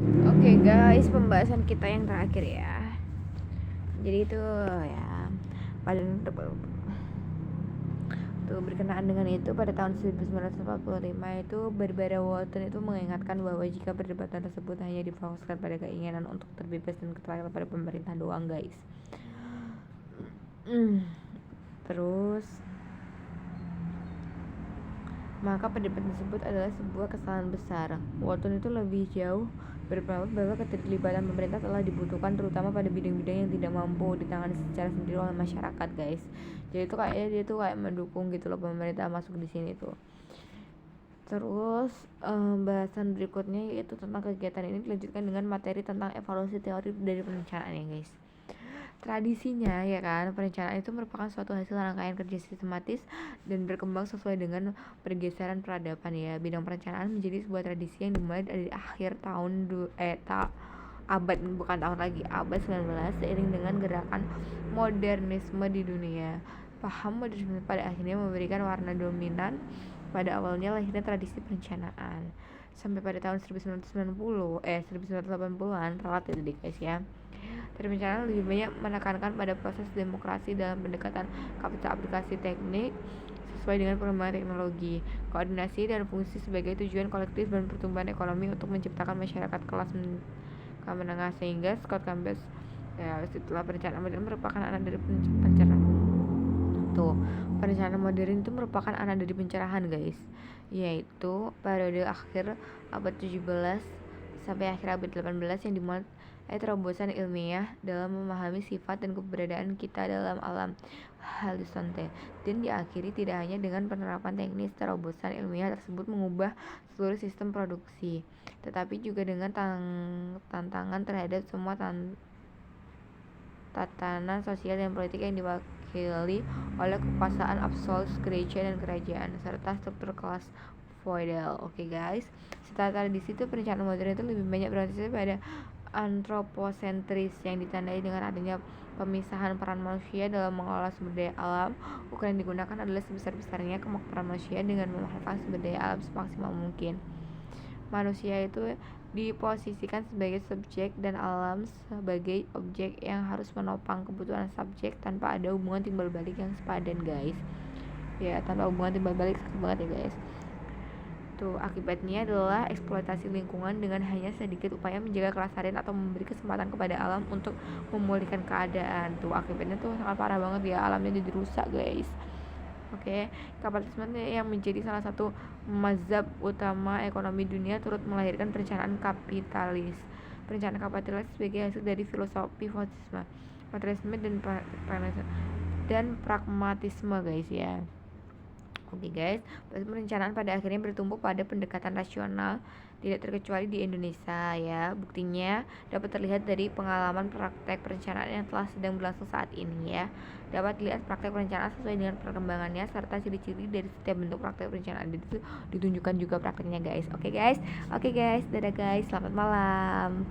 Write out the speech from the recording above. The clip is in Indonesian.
Oke guys, pembahasan kita yang terakhir ya. Jadi itu ya paling tuh berkenaan dengan itu, pada tahun 1945 itu Barbara Walters itu mengingatkan bahwa jika perdebatan tersebut hanya difokuskan pada keinginan untuk terbebas dan keterlibatan pada pemerintah doang guys. Terus maka perdebatan tersebut adalah sebuah kesalahan besar. Walton itu lebih jauh berpendapat bahwa keterlibatan pemerintah telah dibutuhkan terutama pada bidang-bidang yang tidak mampu ditangani secara sendiri oleh masyarakat guys. Jadi itu kayak dia tuh kayak mendukung gitu loh pemerintah masuk di sini tuh. Terus bahasan berikutnya yaitu tentang kegiatan ini dilanjutkan dengan materi tentang evaluasi teori dari perencanaan ya guys. Tradisinya ya kan, perencanaan itu merupakan suatu hasil rangkaian kerja sistematis dan berkembang sesuai dengan pergeseran peradaban ya. Bidang perencanaan menjadi sebuah tradisi yang dimulai dari akhir abad bukan tahun lagi, abad 19 seiring dengan gerakan modernisme di dunia. Paham modernisme pada akhirnya memberikan warna dominan pada awalnya lahirnya tradisi perencanaan. Sampai pada tahun 1980-an relatif deh guys ya. Perencanaan lebih banyak menekankan pada proses demokrasi dalam pendekatan kapital aplikasi teknik sesuai dengan perkembangan teknologi, koordinasi dan fungsi sebagai tujuan kolektif dan pertumbuhan ekonomi untuk menciptakan masyarakat kelas menengah sehingga Scott Campbell ya setelah perencanaan modern merupakan anak dari pencerahan. Tuh, perencanaan modern itu merupakan anak dari pencerahan guys, yaitu periode akhir abad 17 sampai akhir abad 18 yang dimulai terobosan ilmiah dalam memahami sifat dan keberadaan kita dalam alam hallucinate dan diakhiri tidak hanya dengan penerapan teknis. Terobosan ilmiah tersebut mengubah seluruh sistem produksi, tetapi juga dengan tantangan terhadap semua tatanan sosial dan politik yang diwakili oleh kekuasaan absolut gereja dan kerajaan serta struktur kelas feodal. Oke guys, setelah tradisi itu perencanaan modern itu lebih banyak berorientasi pada antroposentris yang ditandai dengan adanya pemisahan peran manusia dalam mengelola sumber daya alam. Ukuran yang digunakan adalah sebesar-besarnya kemampuan peran manusia dengan memanfaatkan sumber daya alam semaksimal mungkin. Manusia itu diposisikan sebagai subjek dan alam sebagai objek yang harus menopang kebutuhan subjek tanpa ada hubungan timbal balik yang sepadan guys. Ya, tanpa hubungan timbal balik banget ya guys. Tuh, akibatnya adalah eksploitasi lingkungan dengan hanya sedikit upaya menjaga kelestarian atau memberi kesempatan kepada alam untuk memulihkan keadaan. Tuh, akibatnya tuh sangat parah banget ya, alamnya jadi rusak guys. Oke, kapitalisme yang menjadi salah satu mazhab utama ekonomi dunia turut melahirkan perencanaan kapitalis. Perencanaan kapitalis sebagai hasil dari filosofi materialisme dan pragmatisme guys ya. Oke guys, perencanaan pada akhirnya bertumbuh pada pendekatan rasional, tidak terkecuali di Indonesia ya. Buktinya dapat terlihat dari pengalaman praktek perencanaan yang telah sedang berlangsung saat ini ya. Dapat dilihat praktek perencanaan sesuai dengan perkembangannya serta ciri-ciri dari setiap bentuk praktek perencanaan itu ditunjukkan juga prakteknya guys. Oke guys, dadah guys, selamat malam.